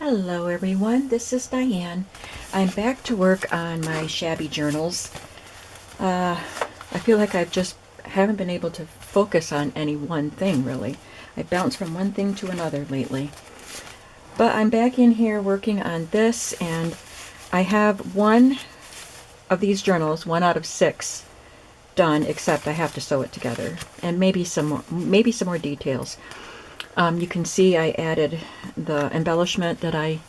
Hello everyone, this is Diane. I'm back to work on my Shabby journals. I feel like I just haven't been able to focus on any one thing really. I bounce from one thing to another lately. But I'm back in here working on this, and I have one of these journals, 1 out of 6, done, except I have to sew it together. And maybe some more details. You can see I added the embellishment that I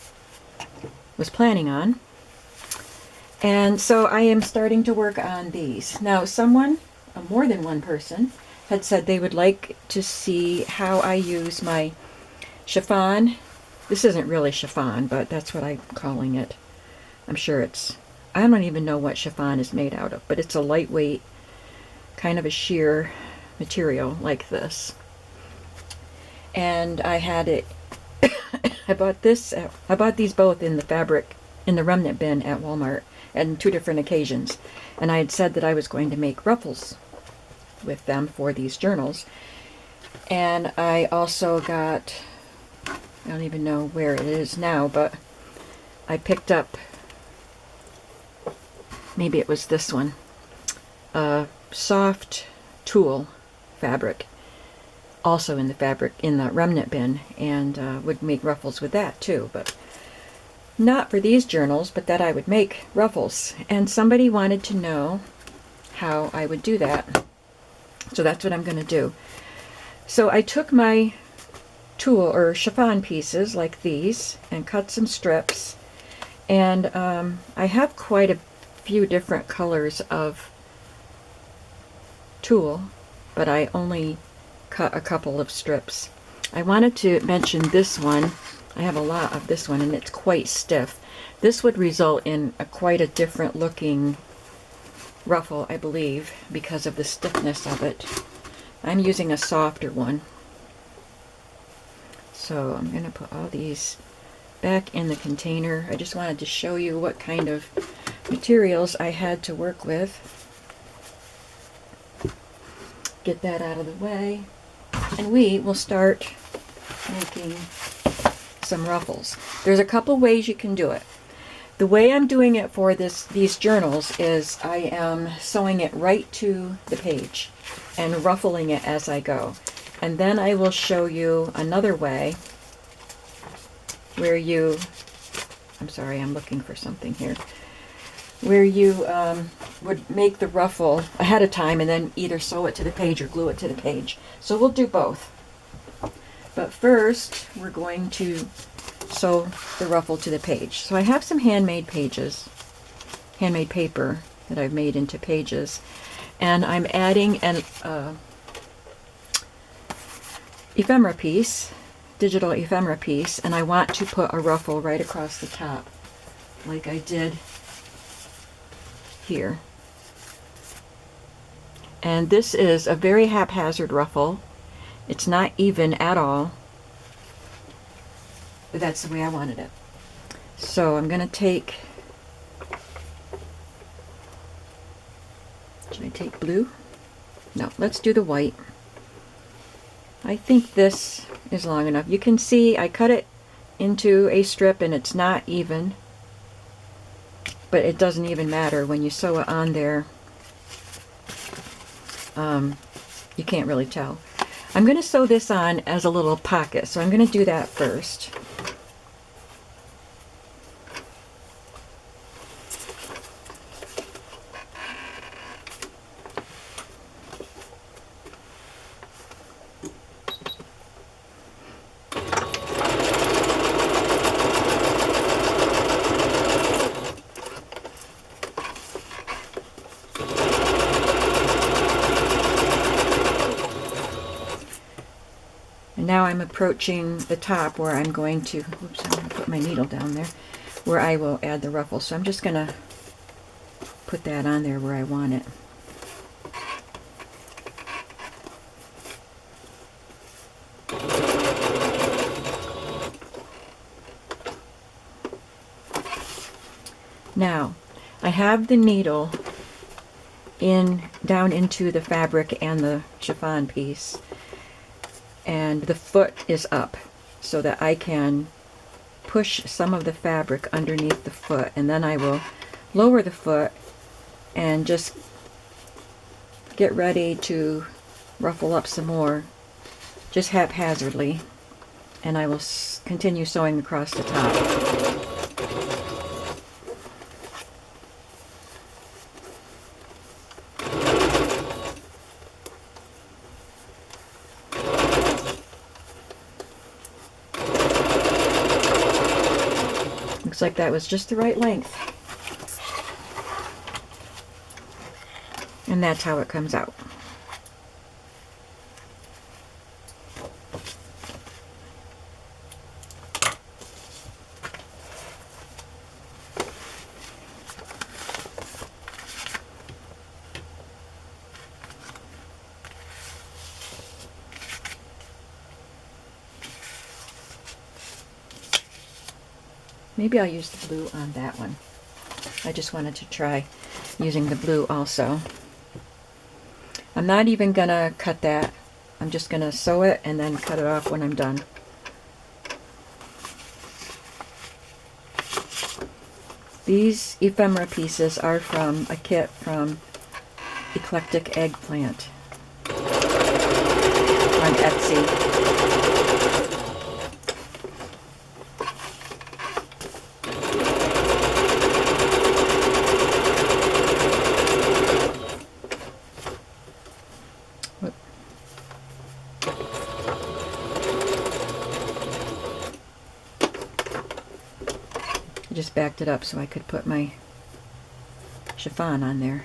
was planning on. And so I am starting to work on these. Now someone, more than one person, had said they would like to see how I use my chiffon. This isn't really chiffon, but that's what I'm calling it. I'm sure I don't even know what chiffon is made out of, but it's a lightweight, kind of a sheer material like this. And I had it, I bought these both in the remnant bin at Walmart on 2 different occasions. And I had said that I was going to make ruffles with them for these journals. And I also got, I don't even know where it is now, but I picked up, maybe it was this one, a soft tulle fabric, also in the remnant bin, and would make ruffles with that too, but not for these journals, but that I would make ruffles. And somebody wanted to know how I would do that, so that's what I'm going to do. So I took my tulle or chiffon pieces like these and cut some strips, and I have quite a few different colors of tulle, but I only cut a couple of strips. I wanted to mention this one. I have a lot of this one, and it's quite stiff. This would result in quite a different looking ruffle, I believe, because of the stiffness of it. I'm using a softer one. So I'm going to put all these back in the container. I just wanted to show you what kind of materials I had to work with. Get that out of the way. And we will start making some ruffles. There's a couple ways you can do it. The way I'm doing it for these journals is I am sewing it right to the page and ruffling it as I go. And then I will show you another way where I'm sorry, I'm looking for something here, where you would make the ruffle ahead of time and then either sew it to the page or glue it to the page. So we'll do both. But first, we're going to sew the ruffle to the page. So I have some handmade paper that I've made into pages, and I'm adding an ephemera piece, digital ephemera piece, and I want to put a ruffle right across the top, like I did here. And this is a very haphazard ruffle. It's not even at all, but that's the way I wanted it. So I'm going to take, should I take blue? No, let's do the white. I think this is long enough. You can see I cut it into a strip and it's not even, but it doesn't even matter when you sew it on there. You can't really tell. I'm going to sew this on as a little pocket, so I'm going to do that first. Now I'm approaching the top where I'm going to, oops, I'm going to put my needle down there, where I will add the ruffle. So I'm just going to put that on there where I want it. Now, I have the needle down into the fabric and the chiffon piece, and the foot is up so that I can push some of the fabric underneath the foot, and then I will lower the foot and just get ready to ruffle up some more, just haphazardly, and I will continue sewing across the top. Looks like that was just the right length. And that's how it comes out. Maybe I'll use the blue on that one. I just wanted to try using the blue also. I'm not even gonna cut that. I'm just gonna sew it and then cut it off when I'm done. These ephemera pieces are from a kit from Eclectic Eggplant on Etsy. I just backed it up so I could put my chiffon on there.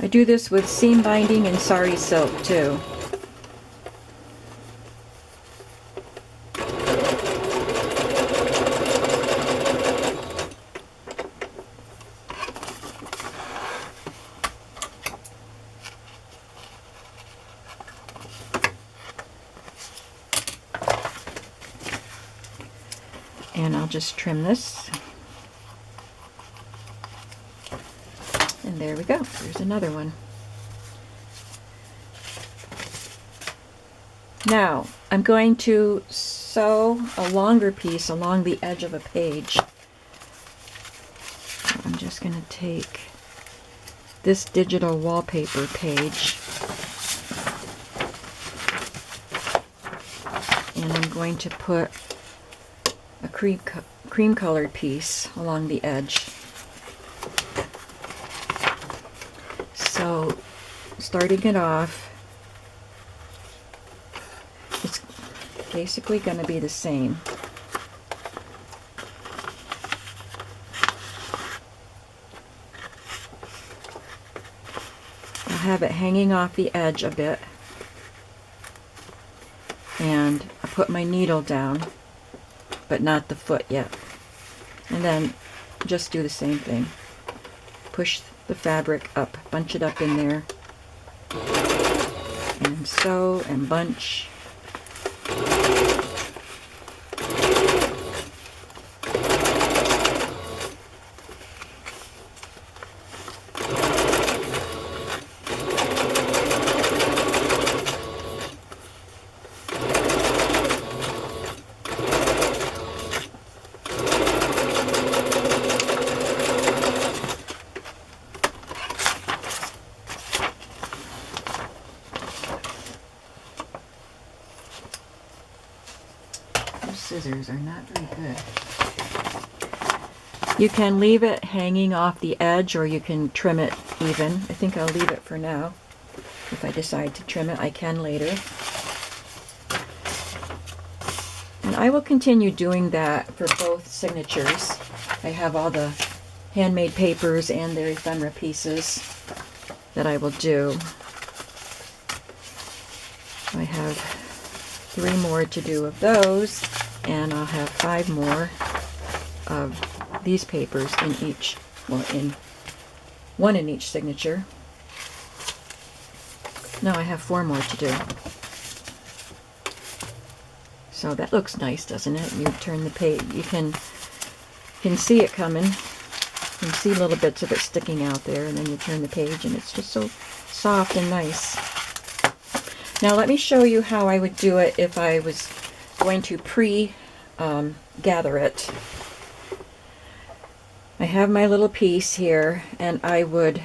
I do this with seam binding and sari silk too. And I'll just trim this. And there we go. There's another one. Now, I'm going to sew a longer piece along the edge of a page. I'm just going to take this digital wallpaper page and I'm going to put a cream colored piece along the edge. So, starting it off, it's basically going to be the same. I'll have it hanging off the edge a bit, and I put my needle down, but not the foot yet. And then just do the same thing. Push the fabric up, bunch it up in there, and sew and bunch. Scissors are not very good. You can leave it hanging off the edge or you can trim it even. I think I'll leave it for now. If I decide to trim it, I can later. And I will continue doing that for both signatures. I have all the handmade papers and their ephemera pieces that I will do. I have 3 more to do of those, and I'll have 5 more of these papers in each, well, in one in each signature. Now I have 4 more to do. So that looks nice, doesn't it? You turn the page, you can see it coming. You can see little bits of it sticking out there, and then you turn the page and it's just so soft and nice. Now let me show you how I would do it if I was going to gather it. I have my little piece here, and I would,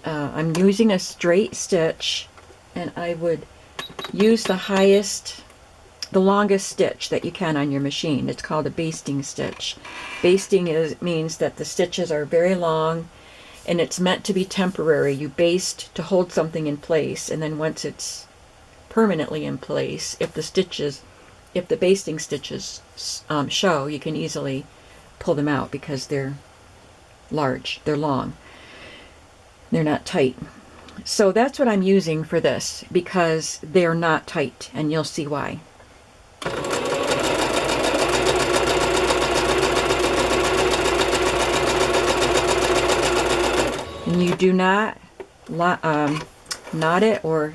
I'm using a straight stitch, and I would use the longest stitch that you can on your machine. It's called a basting stitch. Basting means that the stitches are very long, and it's meant to be temporary. You baste to hold something in place, and then once it's permanently in place, if the basting stitches show, you can easily pull them out because they're large, they're long, they're not tight. So that's what I'm using for this, because they're not tight, and you'll see why. And you do not knot it or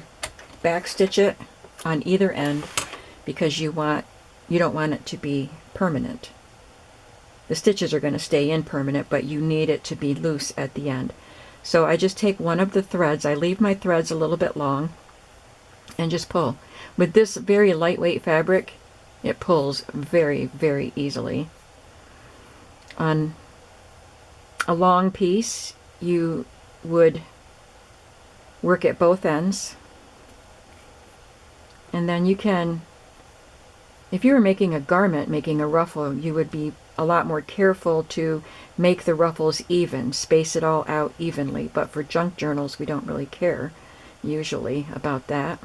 back stitch it on either end, because you don't want it to be permanent. The stitches are going to stay in permanent, but you need it to be loose at the end. So I just take one of the threads, I leave my threads a little bit long, and just pull. With this very lightweight fabric, it pulls very, very easily. On a long piece, you would work at both ends, and then you can, if you were making a garment, making a ruffle, you would be a lot more careful to make the ruffles even, space it all out evenly. But for junk journals, we don't really care usually about that.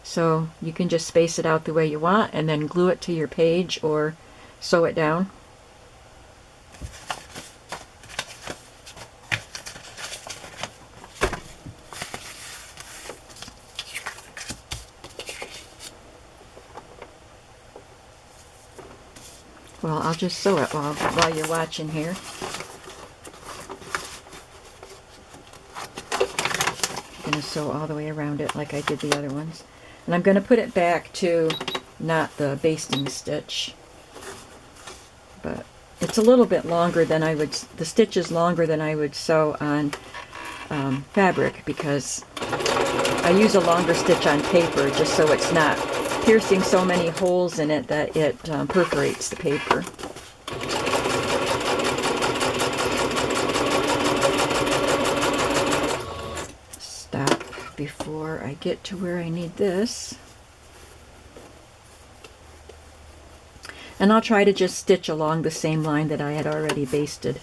So you can just space it out the way you want, and then glue it to your page or sew it down. Well, I'll just sew it while you're watching here. I'm going to sew all the way around it like I did the other ones. And I'm going to put it back to not the basting stitch. But it's a little bit longer than the stitch is longer than I would sew on fabric, because I use a longer stitch on paper just so it's not piercing so many holes in it that it perforates the paper. Stop before I get to where I need this. And I'll try to just stitch along the same line that I had already basted.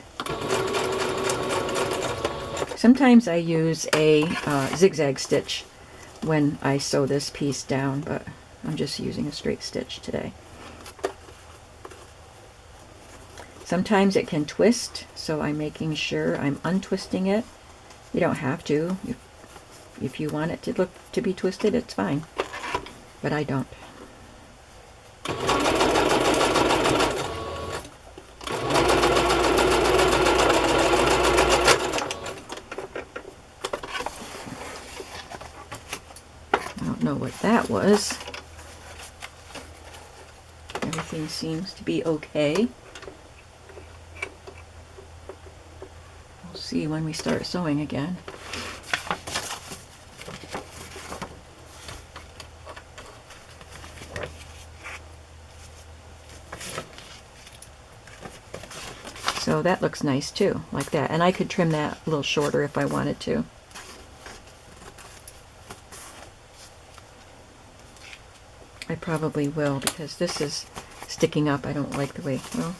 Sometimes I use a zigzag stitch when I sew this piece down, but I'm just using a straight stitch today. Sometimes it can twist, so I'm making sure I'm untwisting it. You don't have to. If you want it to be twisted, it's fine. But I don't. I don't know what that was. Everything seems to be okay. We'll see when we start sewing again. So that looks nice too, like that. And I could trim that a little shorter if I wanted to. I probably will, because this is sticking up. I don't like the way, well,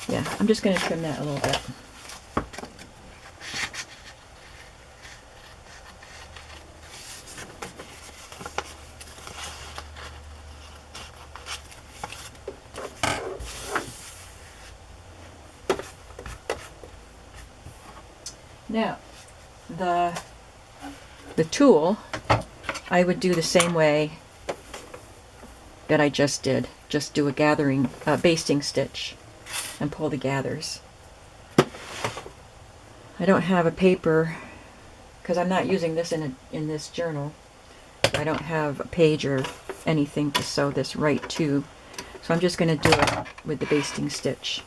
yeah, I'm just going to trim that a little bit. Now, the tulle, I would do the same way that I just did. just do a gathering, basting stitch and pull the gathers. I don't have a paper because I'm not using this in this journal. I don't have a page or anything to sew this right to, so I'm just going to do it with the basting stitch.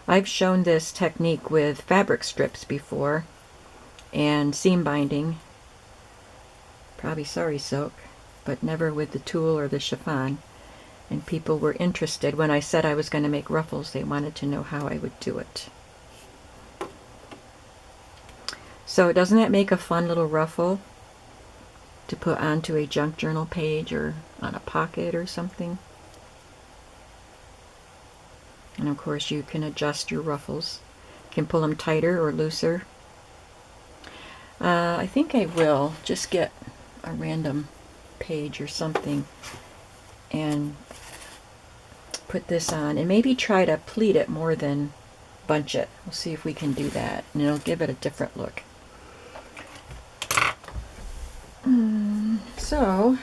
I've shown this technique with fabric strips before and seam binding, probably sari silk, but never with the tulle or the chiffon. And people were interested. When I said I was going to make ruffles, they wanted to know how I would do it. So doesn't that make a fun little ruffle to put onto a junk journal page or on a pocket or something? And of course you can adjust your ruffles. You can pull them tighter or looser. I think I will just get a random page or something and put this on and maybe try to pleat it more than bunch it. We'll see if we can do that, and it'll give it a different look. So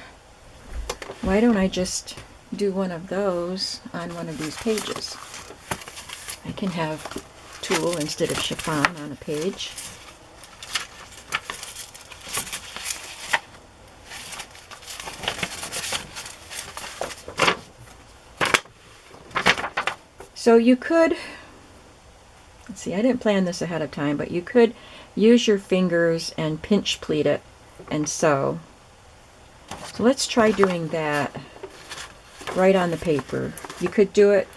why don't I just do one of those on one of these pages? I can have tulle instead of chiffon on a page. So you could, let's see, I didn't plan this ahead of time, but you could use your fingers and pinch pleat it and sew. So let's try doing that right on the paper. You could do it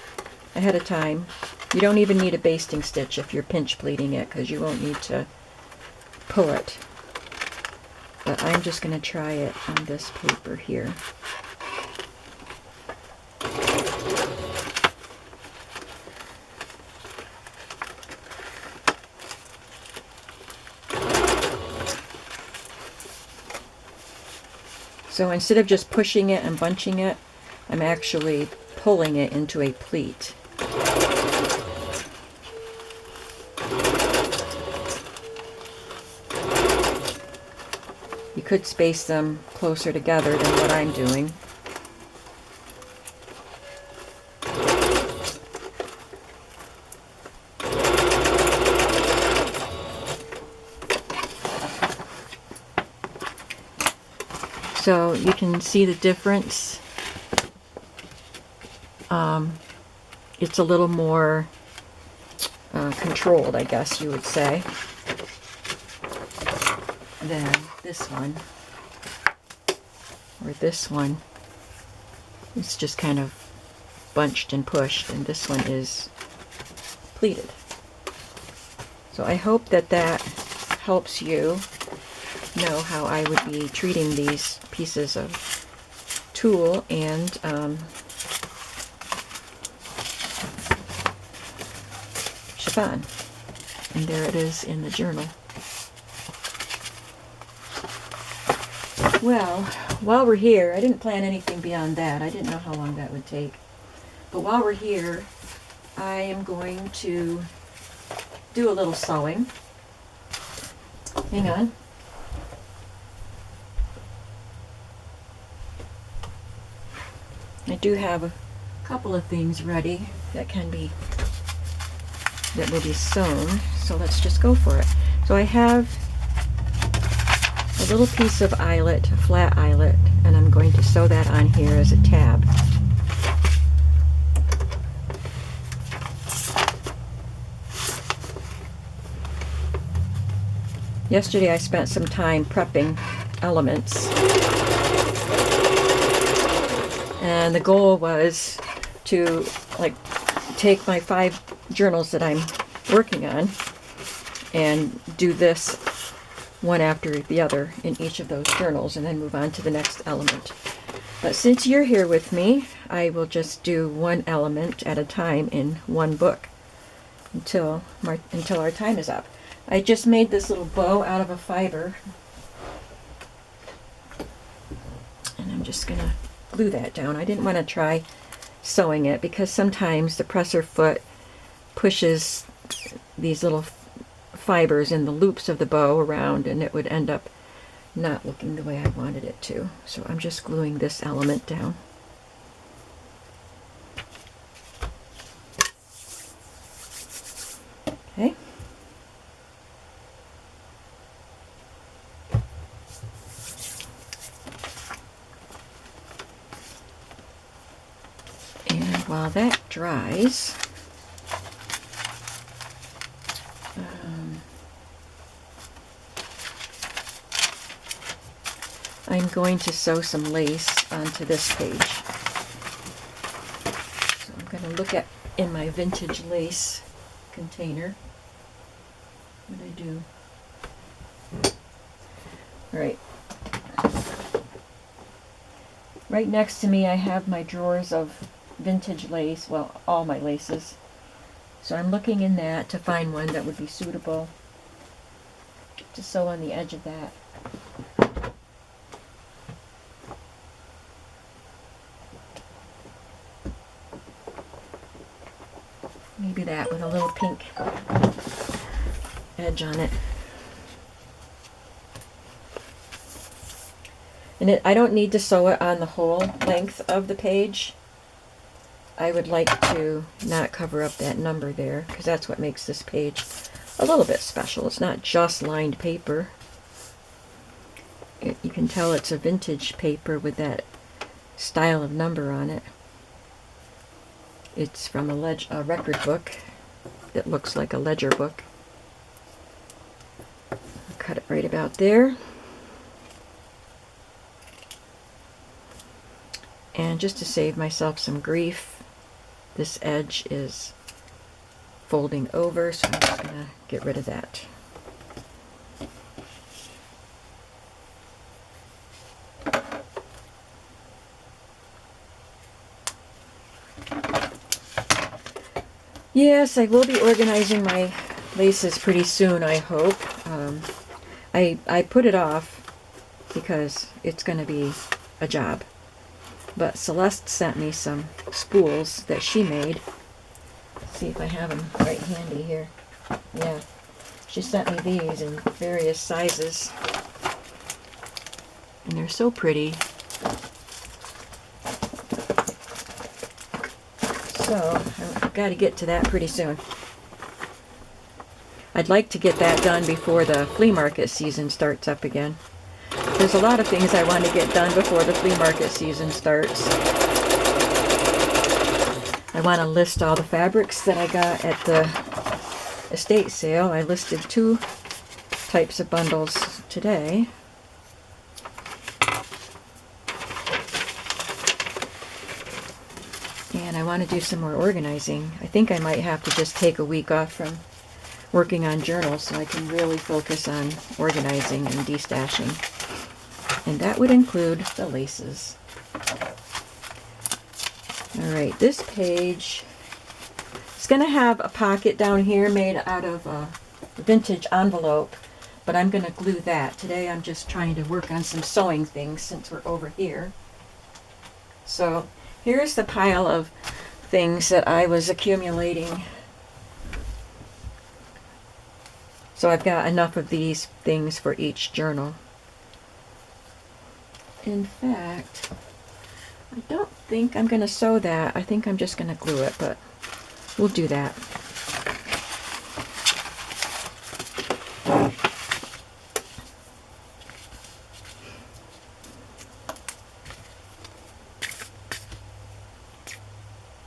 ahead of time. You don't even need a basting stitch if you're pinch pleating it, because you won't need to pull it. But I'm just going to try it on this paper here. So instead of just pushing it and bunching it, I'm actually pulling it into a pleat. You could space them closer together than what I'm doing. So you can see the difference. It's a little more controlled, I guess you would say, than this one. Or this one. It's just kind of bunched and pushed, and this one is pleated. So I hope that that helps you know how I would be treating these pieces of tulle and chiffon. And there it is in the journal. Well, while we're here, I didn't plan anything beyond that. I didn't know how long that would take. But while we're here, I am going to do a little sewing. Hang on. I do have a couple of things ready that will be sewn, so let's just go for it. So I have a little piece of eyelet, a flat eyelet, and I'm going to sew that on here as a tab. Yesterday I spent some time prepping elements, and the goal was to take my 5 journals that I'm working on and do this one after the other in each of those journals and then move on to the next element. But since you're here with me, I will just do one element at a time in one book. until our time is up. I just made this little bow out of a fiber, and I'm just gonna glue that down. I didn't want to try sewing it because sometimes the presser foot pushes these little fibers in the loops of the bow around, and it would end up not looking the way I wanted it to. So I'm just gluing this element down. Okay. And while that dries, I'm going to sew some lace onto this page. So I'm going to look at in my vintage lace container what I do. All right. Right next to me I have my drawers of vintage lace, well, all my laces. So I'm looking in that to find one that would be suitable to sew on the edge of that. Maybe that with a little pink edge on it. And I don't need to sew it on the whole length of the page. I would like to not cover up that number there, because that's what makes this page a little bit special. It's not just lined paper. You can tell it's a vintage paper with that style of number on it. It's from a record book that looks like a ledger book. I'll cut it right about there. And just to save myself some grief, this edge is folding over, so I'm just going to get rid of that. Yes, I will be organizing my laces pretty soon, I hope. I put it off because it's going to be a job. But Celeste sent me some spools that she made. Let's see if I have them right handy here. Yeah, she sent me these in various sizes. And they're so pretty. So, I've got to get to that pretty soon. I'd like to get that done before the flea market season starts up again. There's a lot of things I want to get done before the flea market season starts. I want to list all the fabrics that I got at the estate sale. I listed 2 types of bundles today. And I want to do some more organizing. I think I might have to just take a week off from working on journals so I can really focus on organizing and destashing. And that would include the laces. Alright, this page is going to have a pocket down here made out of a vintage envelope, but I'm going to glue that. Today I'm just trying to work on some sewing things since we're over here. So here's the pile of things that I was accumulating. So I've got enough of these things for each journal. In fact, I don't think I'm going to sew that. I think I'm just going to glue it, but we'll do that.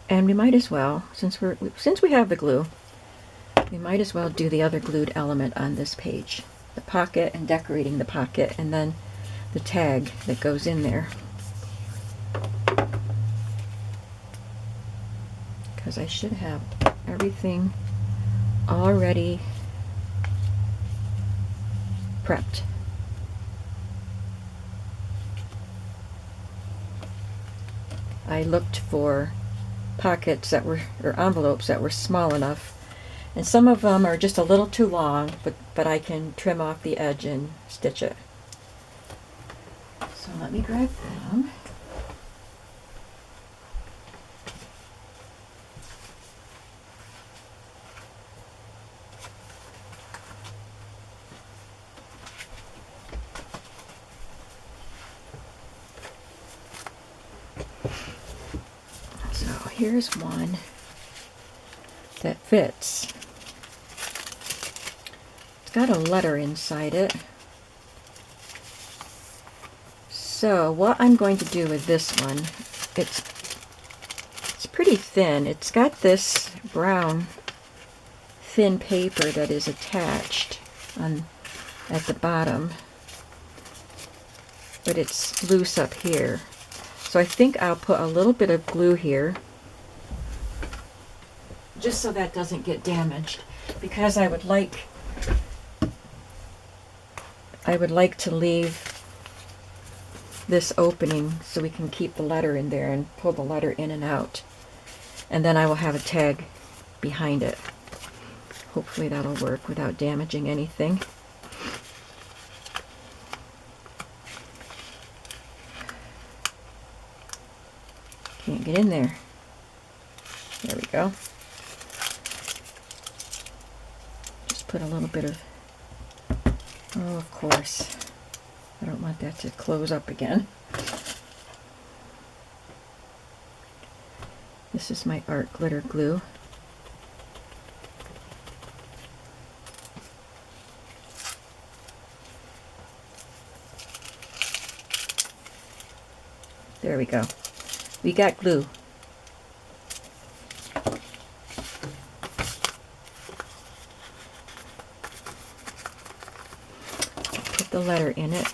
And we might as well, since we have the glue, we might as well do the other glued element on this page. The pocket and decorating the pocket, and then the tag that goes in there. Because I should have everything already prepped. I looked for pockets that were, or envelopes that were small enough, And some of them are just a little too long, but I can trim off the edge and stitch it. So let me grab them. So here's one that fits. It's got a letter inside it. So what I'm going to do with this one, it's pretty thin. It's got this brown thin paper that is attached at the bottom, but it's loose up here. So I think I'll put a little bit of glue here, just so that doesn't get damaged, because I would like to leave this opening so we can keep the letter in there and pull the letter in and out. And then I will have a tag behind it. Hopefully that'll work without damaging anything. Can't get in there. There we go. Just put a little bit of, oh, of course, I don't want that to close up again. This is my art glitter glue. There we go. We got glue. Put the letter in it.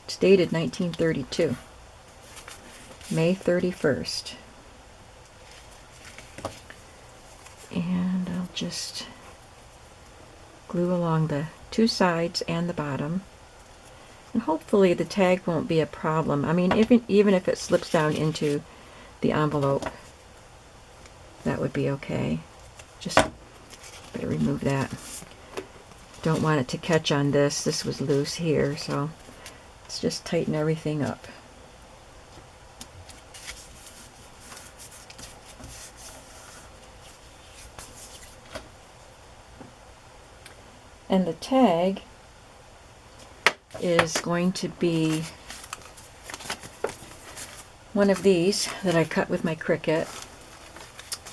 It's dated 1932, May 31st. And I'll just glue along the two sides and the bottom. And hopefully the tag won't be a problem. I mean, even if it slips down into the envelope, that would be okay. Just better remove that. Don't want it to catch on this. This was loose here, so let's just tighten everything up. And the tag is going to be one of these that I cut with my Cricut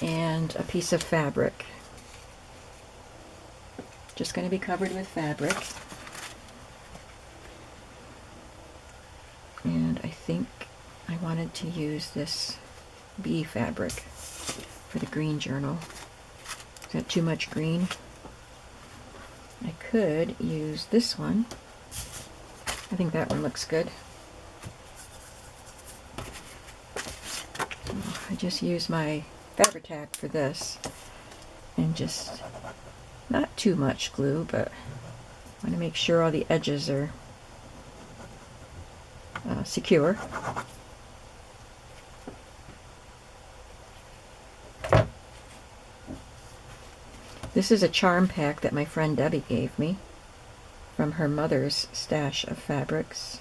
and a piece of fabric. Just going to be covered with fabric. And I think I wanted to use this bee fabric for the green journal. Is that too much green? I could use this one. I think that one looks good. I just use my Fabri-Tac for this, and just not too much glue, but I want to make sure all the edges are secure. This is a charm pack that my friend Debbie gave me from her mother's stash of fabrics.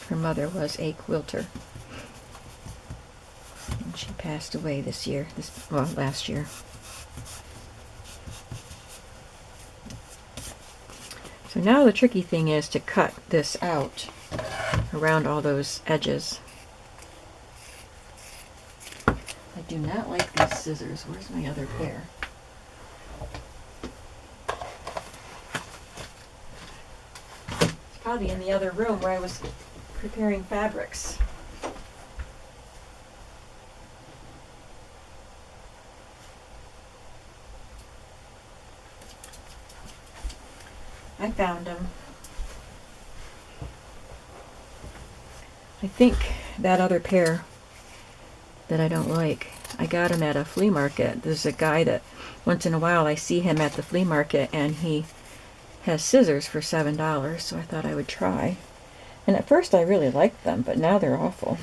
Her mother was a quilter, and she passed away this year, last year. So now the tricky thing is to cut this out around all those edges. I do not like these scissors. Where's my other pair? It's probably in the other room where I was preparing fabrics. I found them. I think that other pair that I don't like, I got him at a flea market. There's a guy that once in a while I see him at the flea market, and he has scissors for $7, so I thought I would try. And at first I really liked them, but now they're awful.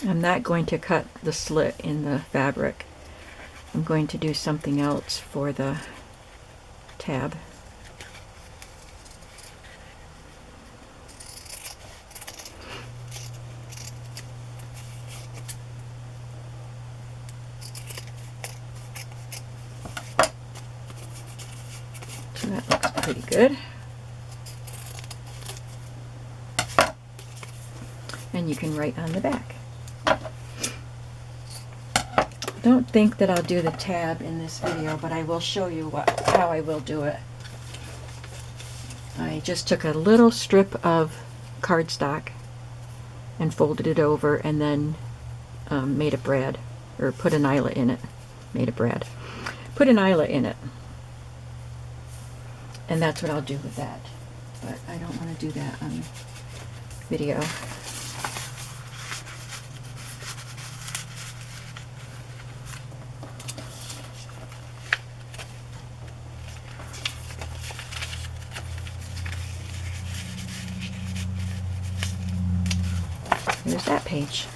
I'm not going to cut the slit in the fabric. I'm going to do something else for the tab. So that looks pretty good. And you can write on the back. Don't think that I'll do the tab in this video, but I will show you how I will do it. I just took a little strip of cardstock and folded it over, and then made a brad, or put an eyelet in it. Made a brad. Put an eyelet in it. And that's what I'll do with that. But I don't want to do that on video. There's that page.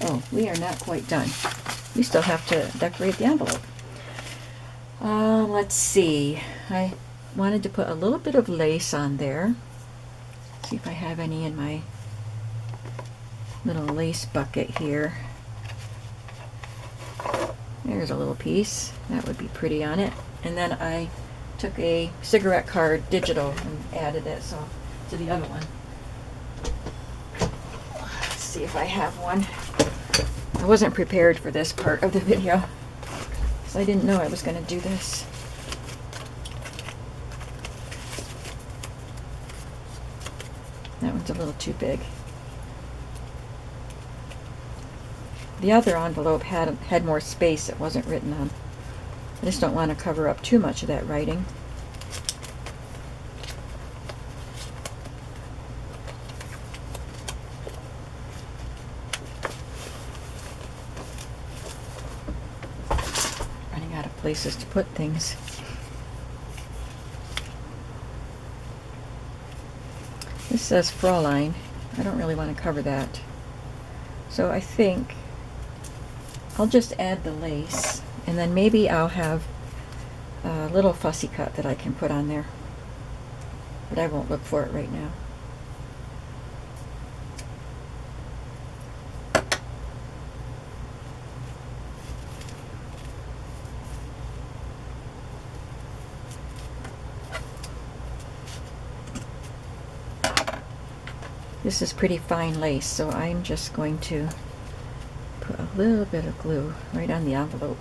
Oh, we are not quite done. We still have to decorate the envelope. Let's see. I wanted to put a little bit of lace on there. See if I have any in my little lace bucket here. There's a little piece. That would be pretty on it. And then I took a cigarette card digital and added it to the other one. Let's see if I have one. I wasn't prepared for this part of the video, because I didn't know I was going to do this. That one's a little too big. The other envelope had more space it wasn't written on. I just don't want to cover up too much of that writing. Running out of places to put things. This says Fräulein. I don't really want to cover that. So I think I'll just add the lace, and then maybe I'll have a little fussy cut that I can put on there. But I won't look for it right now. This is pretty fine lace, so I'm just going to put a little bit of glue right on the envelope.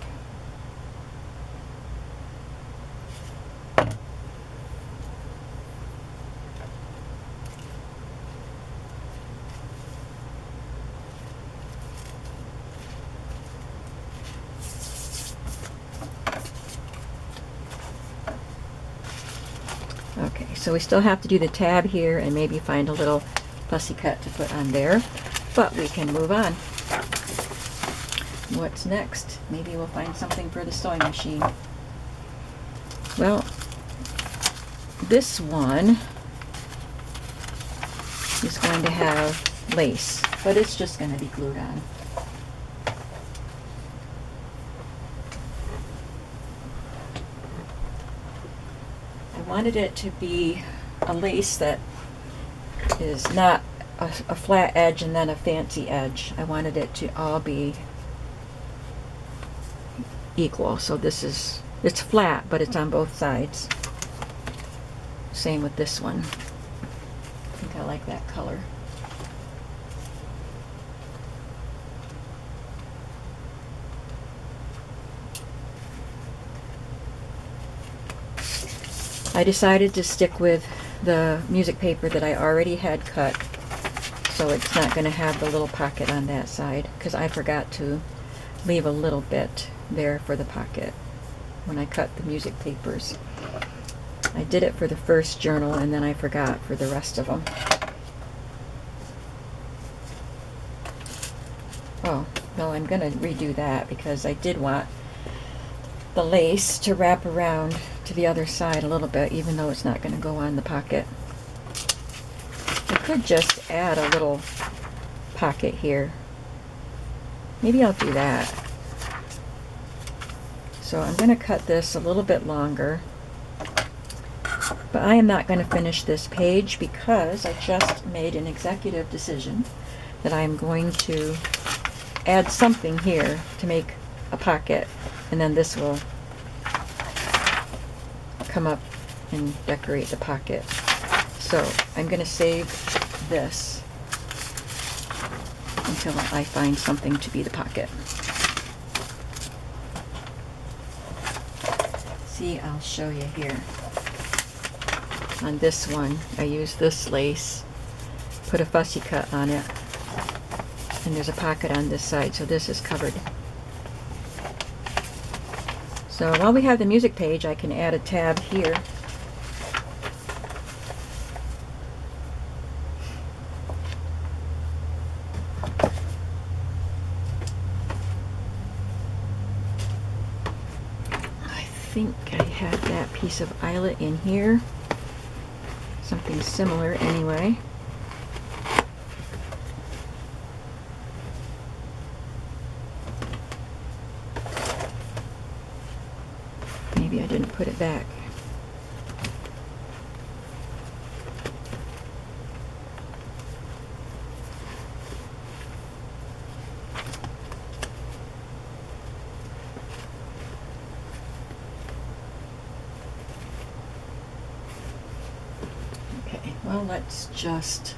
Okay, so we still have to do the tab here and maybe find a little fussy cut to put on there, but we can move on. What's next? Maybe we'll find something for the sewing machine. Well, this one is going to have lace, but it's just going to be glued on. I wanted it to be a lace that is not a flat edge and then a fancy edge. I wanted it to all be equal. So it's flat, but it's on both sides. Same with this one. I think I like that color. I decided to stick with the music paper that I already had cut, so it's not going to have the little pocket on that side, because I forgot to leave a little bit there for the pocket when I cut the music papers. I did it for the first journal and then I forgot for the rest of them. Oh, well, I'm going to redo that because I did want the lace to wrap around to the other side a little bit, even though it's not going to go on the pocket. I could just add a little pocket here. Maybe I'll do that. So I'm going to cut this a little bit longer, but I am not going to finish this page because I just made an executive decision that I am going to add something here to make a pocket, and then this will come up and decorate the pocket. So I'm going to save this until I find something to be the pocket. See, I'll show you here. On this one, I use this lace, put a fussy cut on it, and there's a pocket on this side, so this is covered. So while we have the music page, I can add a tab here. I think I have that piece of eyelet in here. Something similar anyway. Maybe I didn't put it back. Okay, well, let's just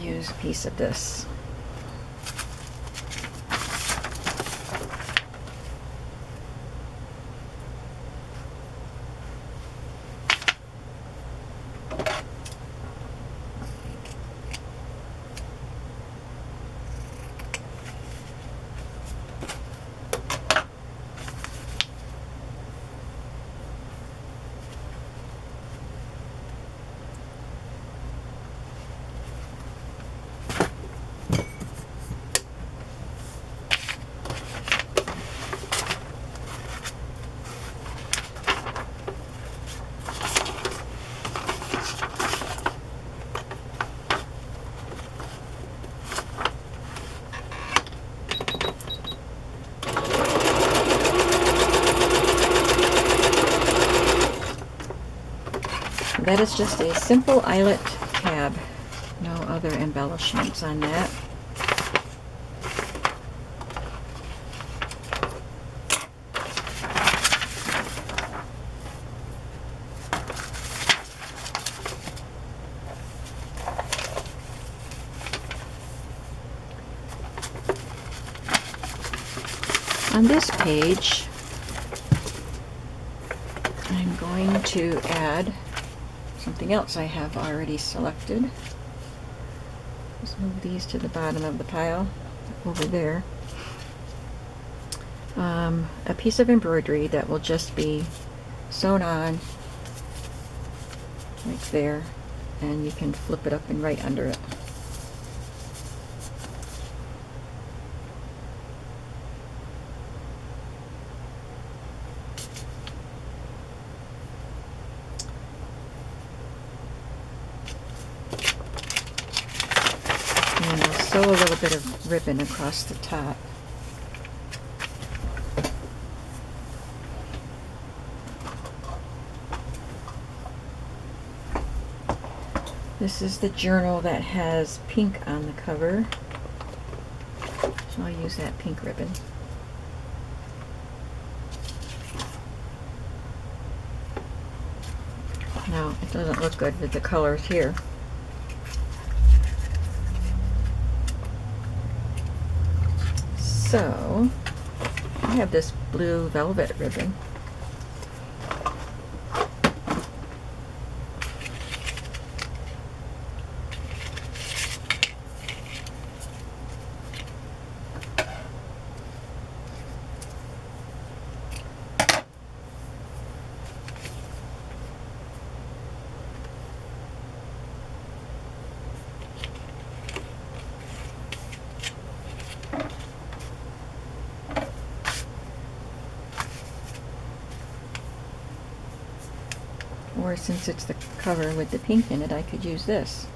use a piece of this. That is just a simple eyelet tab. No other embellishments on that. On this page, I'm going to add something else I have already selected. Just move these to the bottom of the pile over there. A piece of embroidery that will just be sewn on right there, and you can flip it up and right under it. And I'll sew a little bit of ribbon across the top. This is the journal that has pink on the cover, so I'll use that pink ribbon. Now, it doesn't look good with the colors here. So, I have this blue velvet ribbon. Or since it's the cover with the pink in it, I could use this.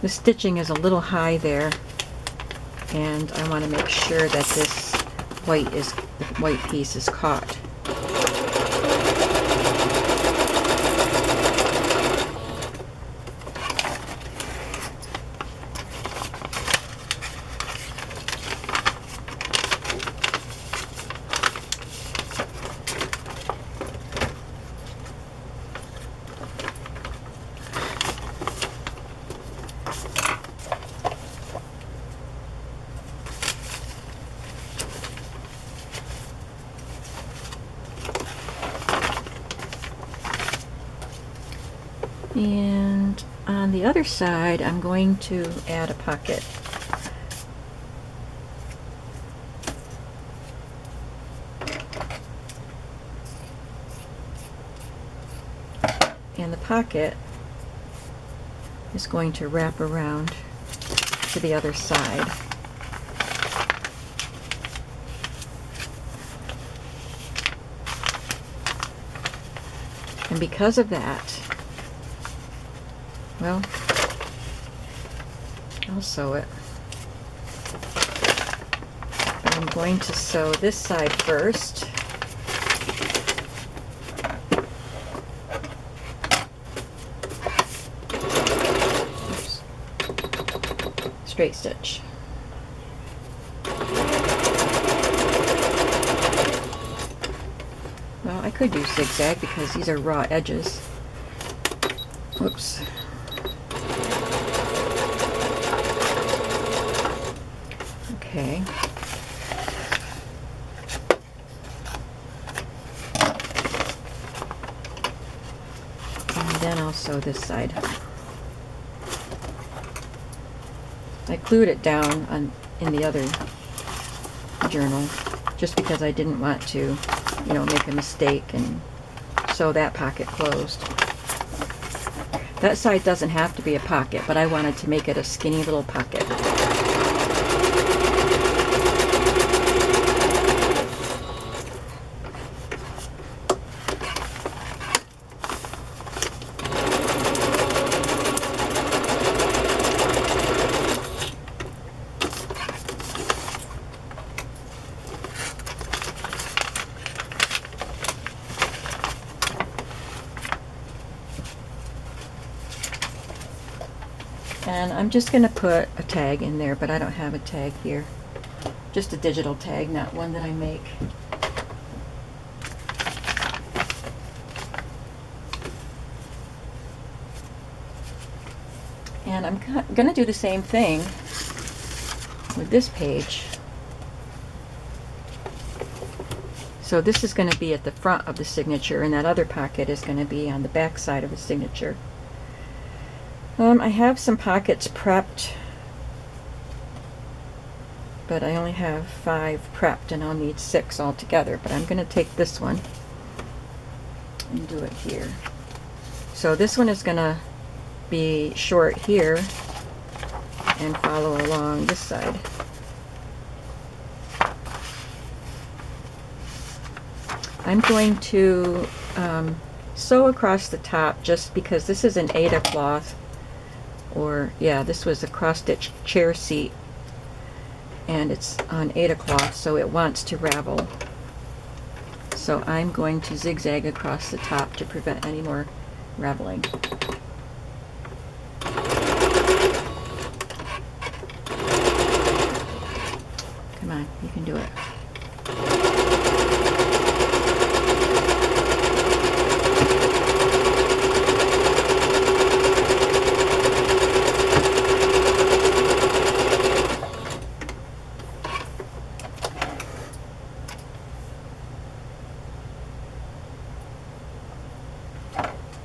The stitching is a little high there, and I want to make sure that this white piece is caught. And on the other side, I'm going to add a pocket. And the pocket is going to wrap around to the other side. And because of that, well, I'll sew it. But I'm going to sew this side first. Oops. Straight stitch. Well, I could use zigzag because these are raw edges. Whoops. Okay. And then I'll sew this side. I glued it down in the other journal just because I didn't want to, make a mistake and sew that pocket closed. That side doesn't have to be a pocket, but I wanted to make it a skinny little pocket. And I'm just going to put a tag in there, but I don't have a tag here. Just a digital tag, not one that I make. And I'm going to do the same thing with this page. So this is going to be at the front of the signature, and that other pocket is going to be on the back side of the signature. I have some pockets prepped, but I only have 5 prepped, and I'll need 6 altogether. But I'm going to take this one and do it here. So this one is going to be short here and follow along this side. I'm going to sew across the top just because this is an Aida cloth, or yeah, this was a cross-stitch chair seat, and it's on Aida cloth, so it wants to ravel. So I'm going to zigzag across the top to prevent any more raveling. Come on, you can do it.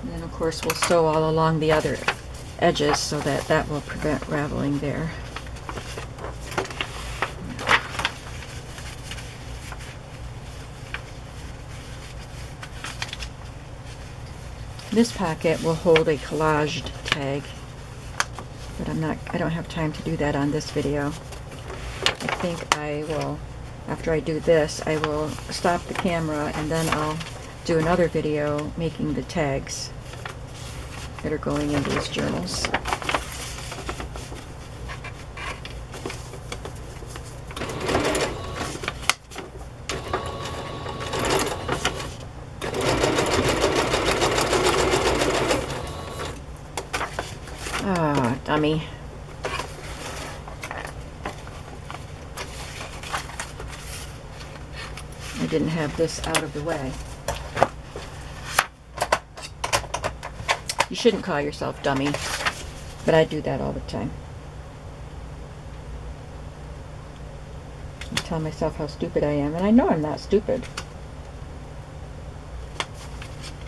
And then of course we'll sew all along the other edges so that that will prevent raveling there. This pocket will hold a collaged tag, but I don't have time to do that on this video. I think I will, after I do this, I will stop the camera and then I'll do another video making the tags that are going in these journals. Ah, dummy. I didn't have this out of the way. You shouldn't call yourself dummy, but I do that all the time. I tell myself how stupid I am, and I know I'm not stupid.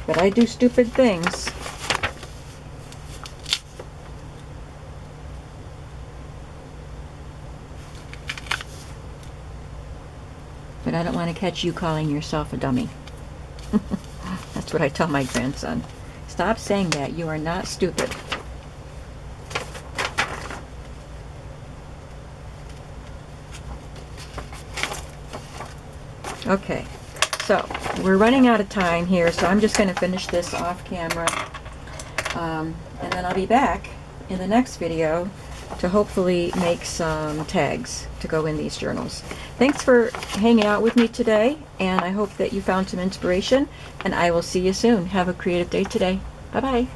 But I do stupid things. But I don't want to catch you calling yourself a dummy. That's what I tell my grandson. Stop saying that. You are not stupid. Okay, so we're running out of time here, so I'm just going to finish this off camera. And then I'll be back in the next video to hopefully make some tags to go in these journals. Thanks for hanging out with me today, and I hope that you found some inspiration, and I will see you soon. Have a creative day today. Bye-bye.